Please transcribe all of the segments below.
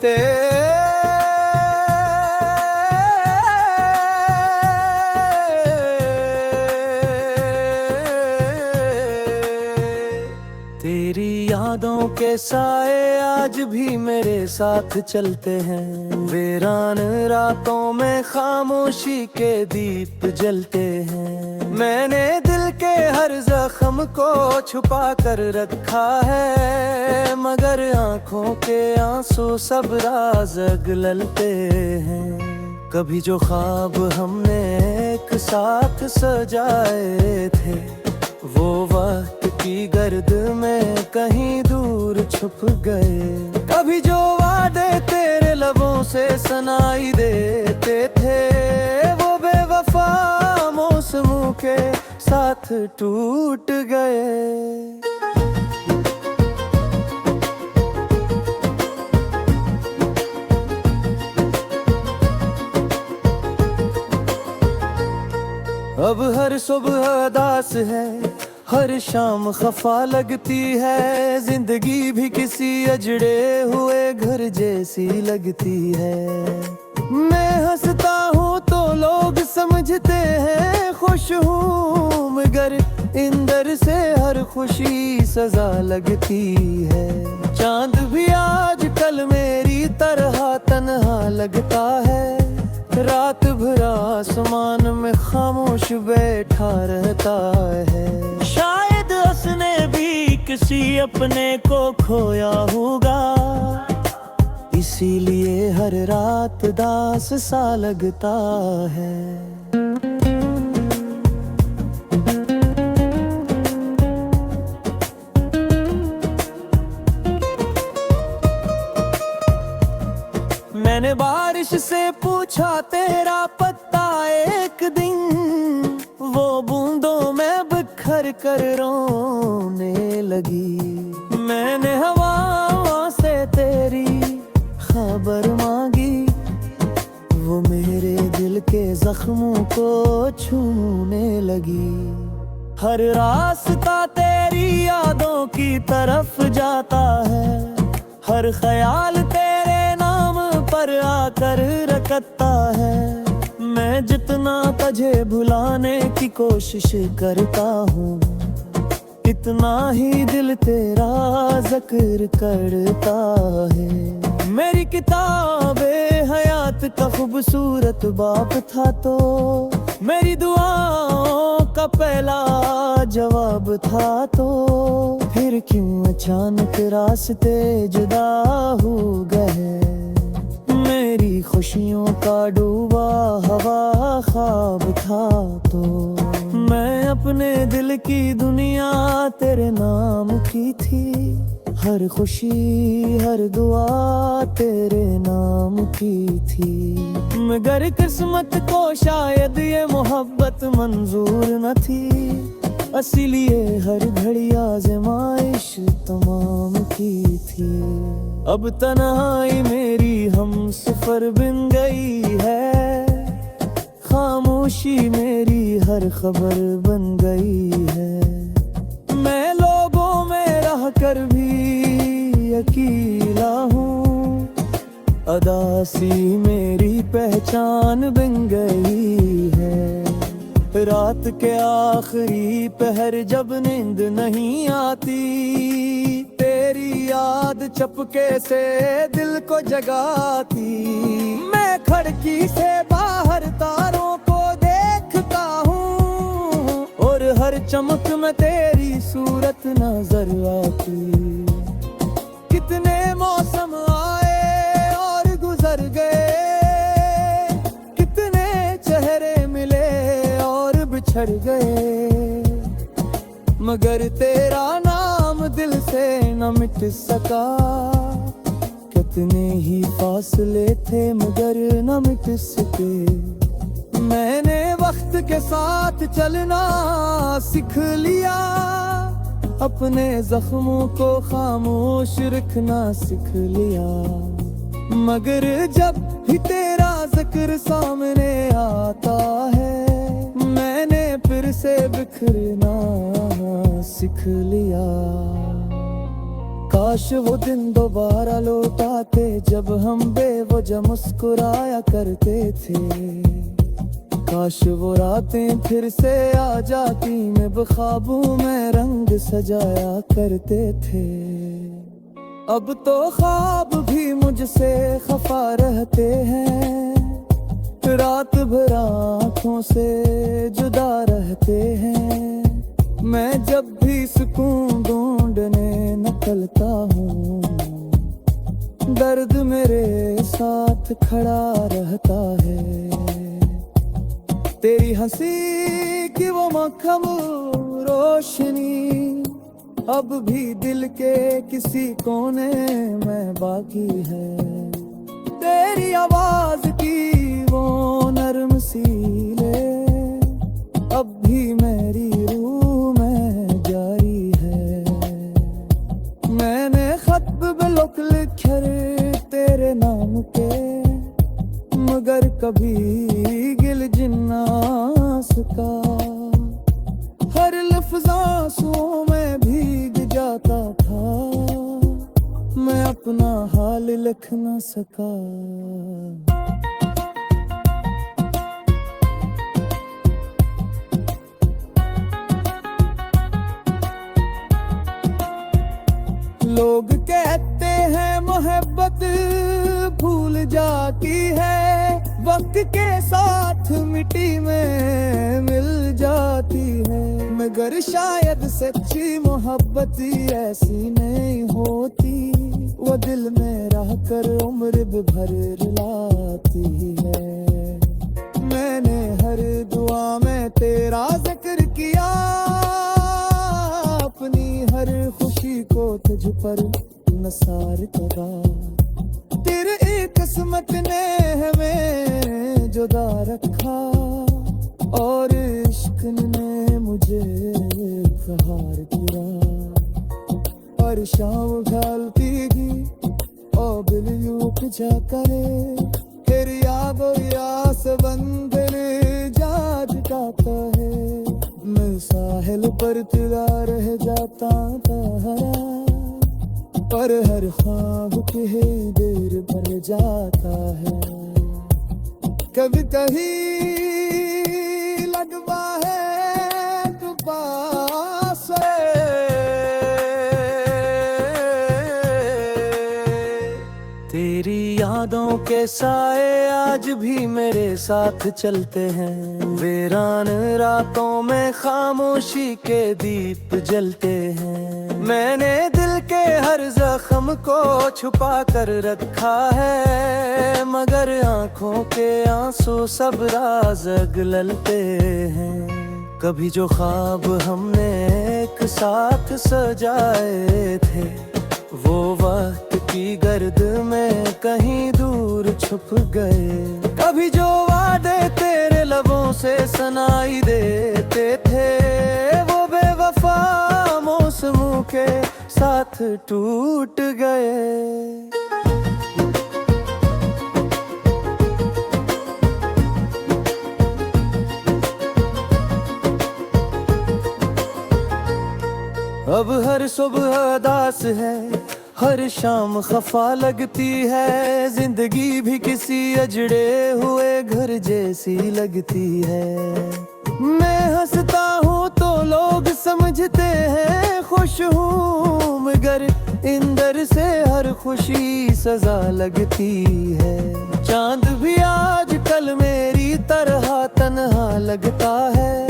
तेरी यादों के साए आज भी मेरे साथ चलते हैं। वीरान रातों में खामोशी के दीप जलते हैं। मैंने दिल के हर जख्म को छुपा कर रखा है, मगर आंखों के आंसू सब राज अगलते हैं। कभी जो ख्वाब हमने एक साथ सजाए थे, वो वक्त की गर्द में कहीं दूर छुप गए। कभी जो वादे तेरे लबों से सुनाई देते थे, वो बेवफा मौसमों के साथ टूट गए। अब हर सुबह उदास है, हर शाम खफा लगती है। जिंदगी भी किसी अजड़े हुए घर जैसी लगती है। मैं हंसता हूँ तो लोग समझते हैं खुश हूँ, मगर इंदर से हर खुशी सजा लगती है। चांद भी आज कल मेरी तरह तन्हा लगता है। रात भर आसमान में खामोश बैठा रहता है। शायद उसने भी किसी अपने को खोया होगा, इसीलिए हर रात दास सा लगता है। मैंने बारिश से पूछा तेरा पत्ता एक दिन, वो बूंदों में बिखर कर रोने लगी। मैंने हवा से तेरी खबर मांगी, वो मेरे दिल के जख्मों को छूने लगी। हर रास्ता तेरी यादों की तरफ जाता है, हर ख्याल तेरे नाम पर आकर रखता है। मैं जितना तुझे भुलाने की कोशिश करता हूँ, इतना ही दिल तेरा जिक्र करता है। मेरी किताबे हयात का खूबसूरत बाप था तो, मेरी दुआओं का पहला जवाब था तो, फिर क्यों अचानक रास्ते जुदा हो गए। मेरी खुशियों का डूबा हवा ख्वाब था तो, मैं अपने दिल की दुनिया तेरे नाम की थी। हर खुशी हर दुआ तेरे नाम की थी, मगर किस्मत को शायद ये मोहब्बत मंजूर न थी। इसीलिए हर घड़ी आज़माइश तमाम की थी। अब तन्हाई मेरी हम सफर बन गई है, खामोशी मेरी हर खबर बन गई है। मैं लोगों में रह कर भी अकेला हूँ, अदासी मेरी पहचान बन गई है। रात के आखिरी पहर जब नींद नहीं आती, तेरी याद चपके से दिल को जगाती। मैं खिड़की से बाहर तारों को देखता हूँ, और हर चमक में तेरी सूरत नजर आती। कितने मौसम आए और गुजर गए, कितने चेहरे मिले और बिछड़ गए, मगर तेरा नाम दिल से न मिट सका। कितने ही फासले थे मगर न मिट सके। मैंने वक्त के साथ चलना सीख लिया, अपने जख्मों को खामोश रखना सीख लिया। मगर जब भी तेरा जिक्र सामने आता है, मैंने फिर से बिखरना सीख लिया। काश वो दिन दोबारा लौट आते जब हम बेवजह मुस्कुराया करते थे। काश वो रातें फिर से आ जाती, मैं ख्वाबों में रंग सजाया करते थे। अब तो ख्वाब भी मुझसे खफा रहते हैं, रात भर आँखों से जुदा रहते हैं। मैं जब भी सुकून ढूंढने निकलता हूँ, दर्द मेरे साथ खड़ा रहता है। तेरी हंसी की वो मखम रोशनी अब भी दिल के किसी कोने में बाकी है। तेरी आवाज की वो नरम सीले अब भी मेरी रूह में जारी है। मैंने खत पे लिखे तेरे नाम के, मगर कभी गिल जिन्ना सका। हर लफ्ज़ आंसुओं में भीग जाता था, मैं अपना हाल लिख न सका। लोग कहते हैं मोहब्बत भूल जाती है, वक्त के साथ मिट्टी में मिल जाती है। मगर शायद सच्ची मोहब्बत ऐसी नहीं होती, वो दिल में रह कर उम्र भर रुलाती है। मैंने हर दुआ में तेरा जिक्र किया, अपनी हर खुशी को तुझ पर नसार करा। तेरे एक किस्मत ने हमें जुदा रखा, और इश्क ने मुझे सहार किया। और शाम ढलती गई और बिल यूं जा करे, फिर यादों यास बंधन जाग जाता है। मैं साहिल पर तुला रह जाता तारा, पर हर ख्वाब के देर भर जाता है। कभी कभी लगता है तू पास तेरी यादों के साए आज भी मेरे साथ चलते हैं। वीरान रातों में खामोशी के दीप जलते हैं। मैंने दिल के हर जख्म को छुपा कर रखा है, मगर आंखों के आंसू सब राज गलते हैं। कभी जो ख्वाब हमने एक साथ सजाए थे, वो वक्त की गर्द में कहीं दूर छुप गए। कभी जो वादे तेरे लबों से सुनाई देते थे, वो बेवफा मौसमों के साथ टूट गए। अब हर सुबह उदास है, हर शाम खफा लगती है। जिंदगी भी किसी अजड़े हुए घर जैसी लगती है। मैं हंसता हूँ तो लोग समझते हैं खुश हूँ, मगर इंदर से हर खुशी सजा लगती है। चांद भी आज कल मेरी तरह तन्हा लगता है,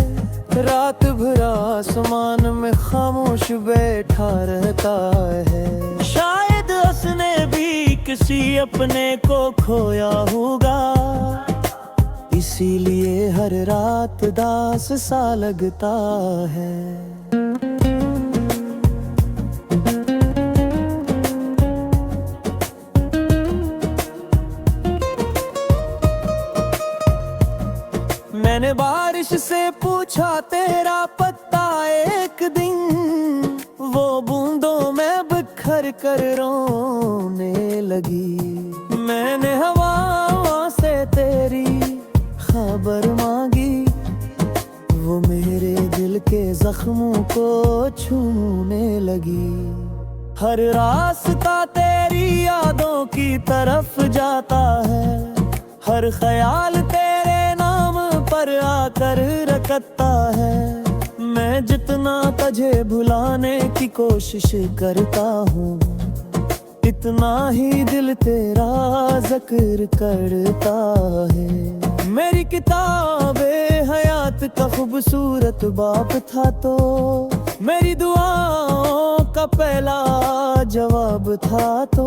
रात भर आसमान में खामोश बैठा रहता है। शायद उसने भी किसी अपने को खोया होगा, इसीलिए हर रात दास सा लगता है। मैंने बारिश से पूछा तेरा पत्ता एक दिन, वो बूंदों में बिखर कर रोने लगी। मैंने हवा से तेरी खबर मांगी, वो मेरे दिल के जख्मों को छूने लगी। हर रास्ता तेरी यादों की तरफ जाता है, हर ख्याल तेरे नाम पर आकर रखता है। मैं जितना तुझे भुलाने की कोशिश करता हूँ, इतना ही दिल तेरा जिक्र करता है। मेरी किताबे हयात का खूबसूरत बाप था तो, मेरी दुआओं का पहला जवाब था तो,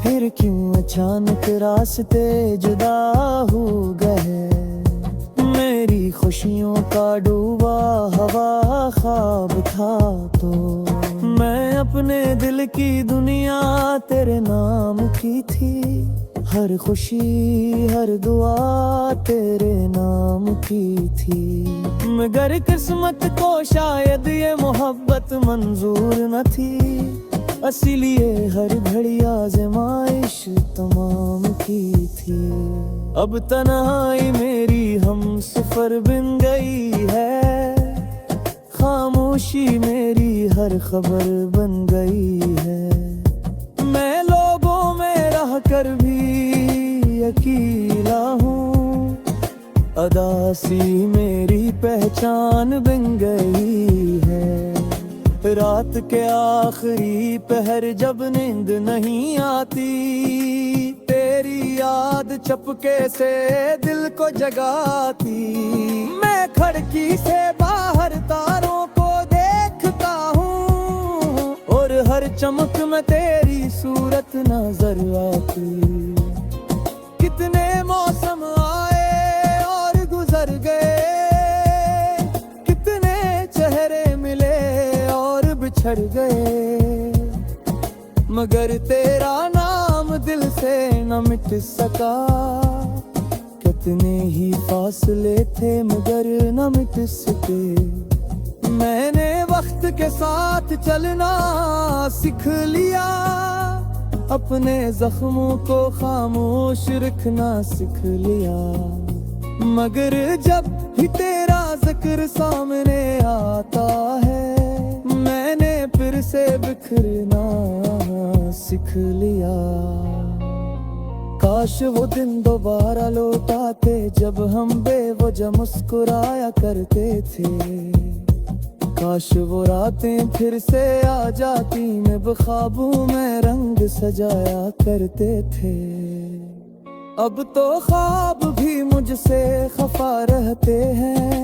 फिर क्यों अचानक रास्ते जुदा हो गए। मेरी खुशियों का डूबा हवा ख्वाब था तो, मैं अपने दिल की दुनिया तेरे नाम की थी। हर खुशी हर दुआ तेरे नाम की थी। मगर किस्मत को शायद ये मोहब्बत मंजूर न थी, इसीलिए हर घड़ी आज़माइश तमाम की थी। अब तन्हाई मेरी हम सफर बन गई है, खामोशी मेरी हर खबर बन गई है। मैं लोगों में रह कर भी अकेला हूँ, अदासी मेरी पहचान बन गई है। रात के आखिरी पहर जब नींद नहीं आती, तेरी याद चपके से दिल को जगाती। मैं खिड़की से बाहर तारों को देखता हूँ, और हर चमक में तेरी सूरत नजर आती। कितने मौसम आए और गुजर गए, कितने चेहरे मिले और बिछड़ गए, मगर तेरा नाम दिल से न मिट सका। कितने ही फासले थे मगर न मिट सके। मैंने वक्त के साथ चलना सीख लिया, अपने जख्मों को खामोश रखना सीख लिया। मगर जब भी तेरा जिक्र सामने आता है, मैंने फिर से बिखरना सीख लिया। काश वो दिन दोबारा लौट आते, जब हम बेवजह मुस्कुराया करते थे। काश वो रातें फिर से आ जाती, मैं ख्वाबों में रंग सजाया करते थे। अब तो ख्वाब भी मुझसे खफा रहते हैं,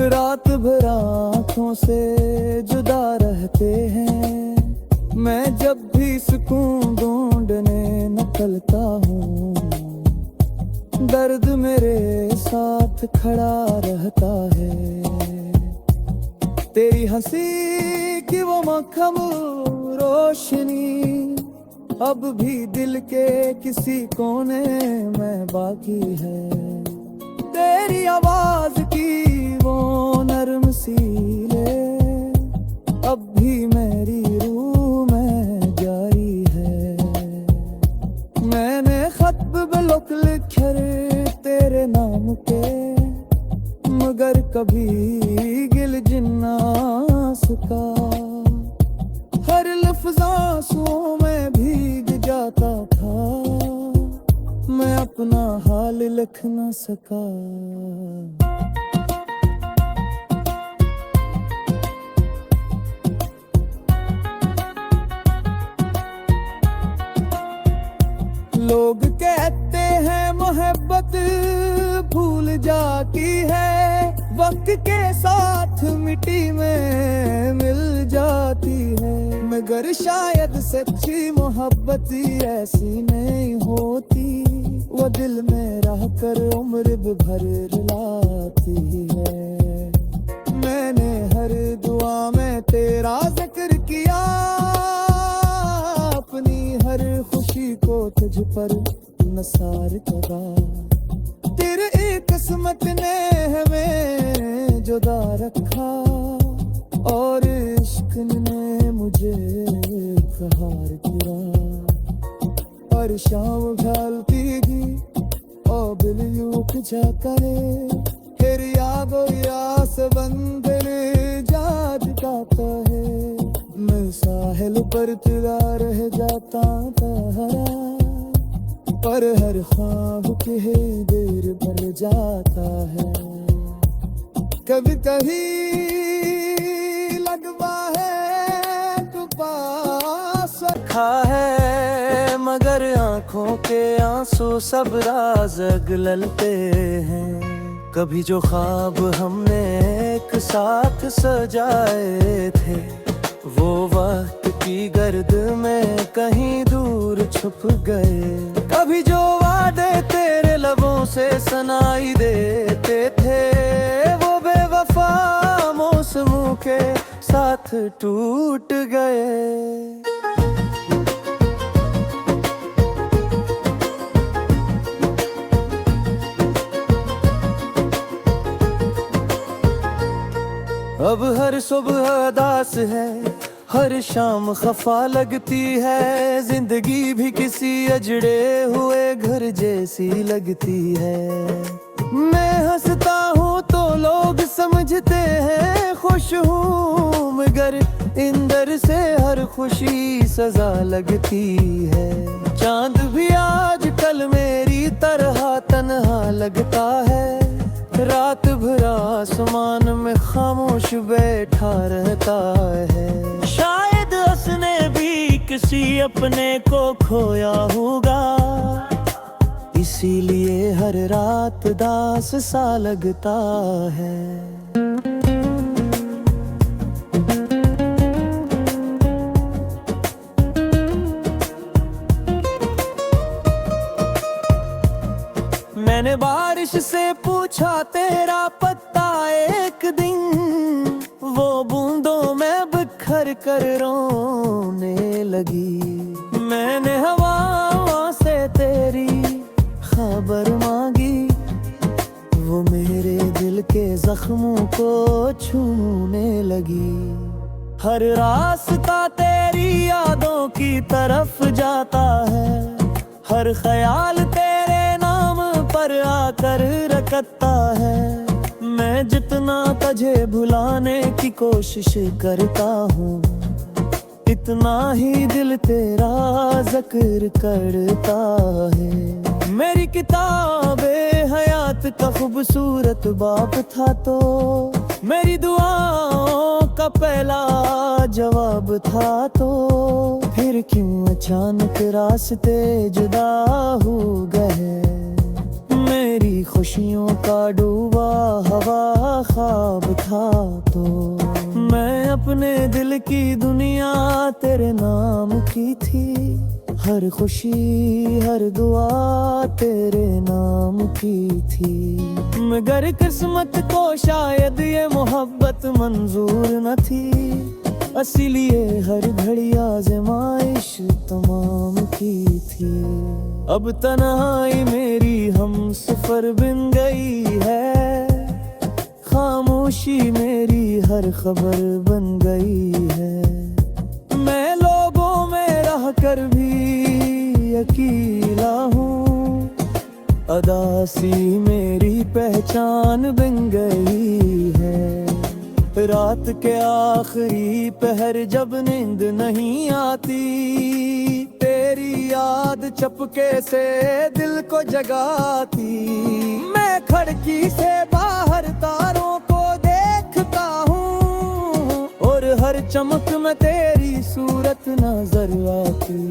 रात भर आँखों से जुदा रहते हैं। मैं जब भी सुकून ढूंढने निकलता हूँ, दर्द मेरे साथ खड़ा रहता है। तेरी हंसी की वो मक्खम रोशनी अब भी दिल के किसी कोने में बाकी है। तेरी आवाज की वो नरम सी ले अब भी मेरी रूह में जारी है। मैंने खत ब्लॉक लिखे तेरे नाम के, मगर कभी गिल जिन्ना सका। हर लफ्ज़ आंसुओं में भीग जाता था, मैं अपना हाल लिख न सका। लोग कहते हैं मोहब्बत भूल जाती है, वक्त के साथ मिट्टी में मिल जाती है। मगर शायद सच्ची मोहब्बत ऐसी नहीं होती, वो दिल में रह कर उम्र भर रुलाती है। मैंने हर दुआ में तेरा जिक्र किया, अपनी हर खुशी को तुझ पर नसार करा। तेरे एक किस्मत ने हमें जुदा रखा, और इश्क ने मुझे कहार किया। और शाम ढलती गई और बिल्यूक जा करे, फिर यादो यास बंदर जाद गाता है। मैं साहिल पर तुला रह जाता तहरा, पर हर ख्वाब के देर भर जाता है। कभी कभी लगता है तू पास रखा है, मगर आंखों के आंसू सब राज अगलते हैं। कभी जो ख्वाब हमने एक साथ सजाए थे, वो वक्त की गर्द में कहीं दूर छुप गए। कभी जो वादे तेरे लबों से सुनाई देते थे, वो बेवफा मौसमों के साथ टूट गए। अब हर सुबह अदास है, हर शाम खफा लगती है। जिंदगी भी किसी अजड़े हुए घर जैसी लगती है। मैं हंसता हूँ तो लोग समझते हैं खुश हूँ, मगर इंदर से हर खुशी सजा लगती है। चांद भी आज कल मेरी तरह तन्हा लगता है। रात भर आसमान में खामोश बैठा रहता है। शायद उसने भी किसी अपने को खोया होगा, इसीलिए हर रात दास सा लगता है। मैंने बारिश से पूछा तेरा पत्ता एक दिन, वो बूंदों में बिखर कर रोने लगी। मैंने हवा से तेरी खबर मांगी, वो मेरे दिल के जख्मों को छूने लगी। हर रास्ता तेरी यादों की तरफ जाता है, हर ख्याल तेरे नाम पर आकर रखता है। मैं जितना तुझे भुलाने की कोशिश करता हूँ, इतना ही दिल तेरा जिक्र करता है। मेरी किताबे हयात का खूबसूरत बाप था तो, मेरी दुआओं का पहला जवाब था तो, फिर क्यों अचानक रास्ते जुदा हो गए। मेरी खुशियों का डूबा हवा ख्वाब था तो, मैं अपने दिल की दुनिया तेरे नाम की थी। हर खुशी हर दुआ तेरे नाम की थी, मगर किस्मत को शायद ये मोहब्बत मंजूर न थी। इसीलिए हर घड़ी आज़माइश तमाम की थी। अब तन्हाई मेरी हम सफर बन गई है, खामोशी मेरी हर खबर बन गई है। मैं लोगों में रह कर भी अकेला हूँ, अदासी मेरी पहचान बन गई है। रात के आखिरी पहर जब नींद नहीं आती, तेरी याद चपके से दिल को जगाती। मैं खिड़की से बाहर तारों को देखता हूँ, और हर चमक में तेरी सूरत नजर आती।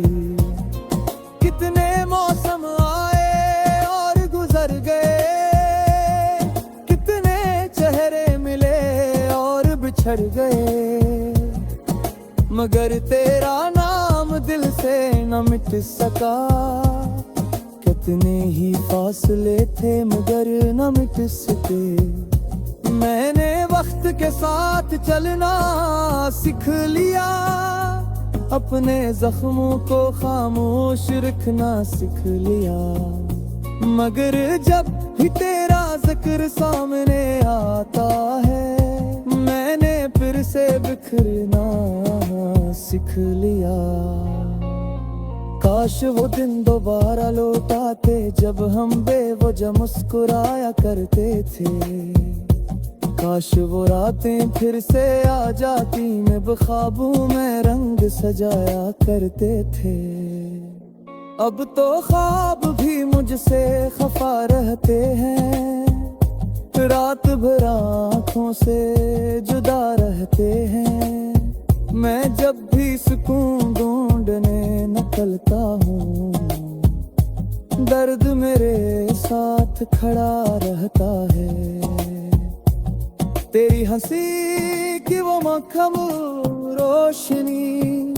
कितने मौसम आए और गुजर गए, कितने चेहरे मिले और बिछड़ गए, मगर तेरा नाम दिल से न मिट सका। कितने ही फासले थे मगर न मिट सके। मैंने वक्त के साथ चलना सीख लिया, अपने जख्मों को खामोश रखना सीख लिया। मगर जब भी तेरा जिक्र सामने आता है, मैंने फिर से बिखरना सीख लिया। काश वो दिन दोबारा लौट आते, जब हम बेवजह मुस्कुराया करते थे। काश वो रातें फिर से आ जाती, मैं ख्वाबों में रंग सजाया करते थे। अब तो ख्वाब भी मुझसे खफा रहते हैं, रात भर आँखों से जुदा रहते हैं। मैं जब भी सुकून ढूंढने निकलता हूँ, दर्द मेरे साथ खड़ा रहता है। तेरी हंसी की वो मखम रोशनी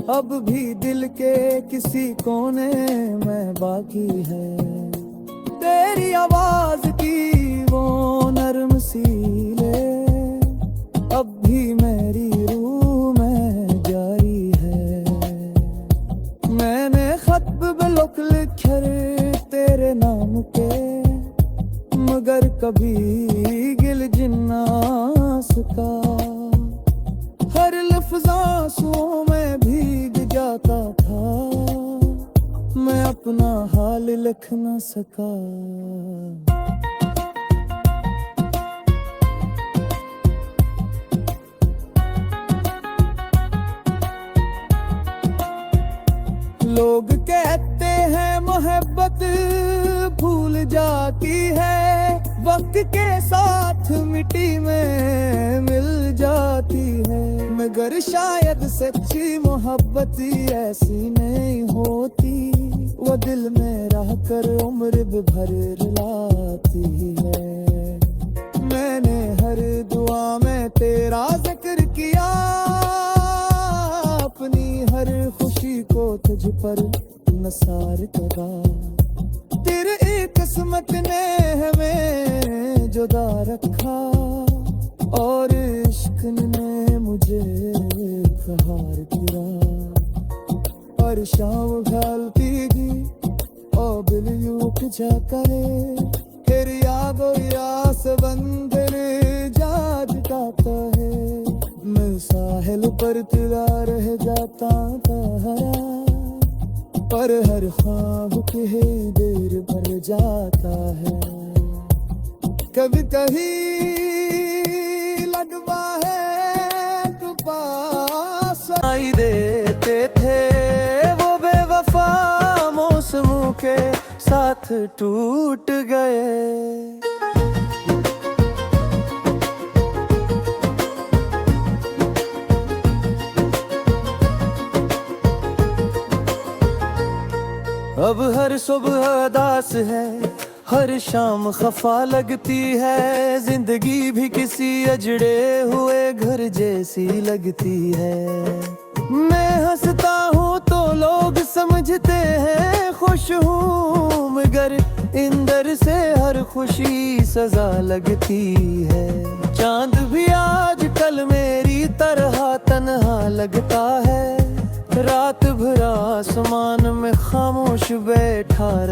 अब भी दिल के किसी कोने में बाकी है। तेरी आवाज की वो नर्म सी ले अब भी मेरी रूह में जारी है। मैंने खत ब्लॉक लिखे तेरे नाम के, मगर कभी गिल जिन्ना सका। हर लफ्ज़ आंसुओं में भीग जाता था, मैं अपना हाल लिख न सका। लोग कहते हैं मोहब्बत भूल जाती है, वक्त के साथ मिट्टी में मिल जाती है। मगर शायद सच्ची मोहब्बत ऐसी नहीं होती, वो दिल में रह कर उम्र भर रुलाती है। मैंने हर दुआ में तेरा जिक्र किया, अपनी हर खुशी को तुझ पर नसार करा। तेरे एक किस्मत ने हमें जुदा रखा, और इश्क ने मुझे प्रहार किया। और शाम ढलती गई और बिल यूं जा करे, फिर यादो यास बंधन जाता है। मैं साहिल पर तुला रह जाता हरा, पर हर ख्वाब के देर भर जाता है। कभी कहीं लगवा है तू पास आई देते थे, वो बेवफा मौसमों के साथ टूट गए। अब हर सुबह अदास है, हर शाम खफा लगती है। जिंदगी भी किसी अजड़े हुए घर जैसी लगती है। मैं हंसता हूँ तो लोग समझते हैं खुश हूँ, मगर इंदर से हर खुशी सजा लगती है। चांद भी आज कल मेरी तरह तन्हा लगता है, रात भर आसमान में खामोश बैठा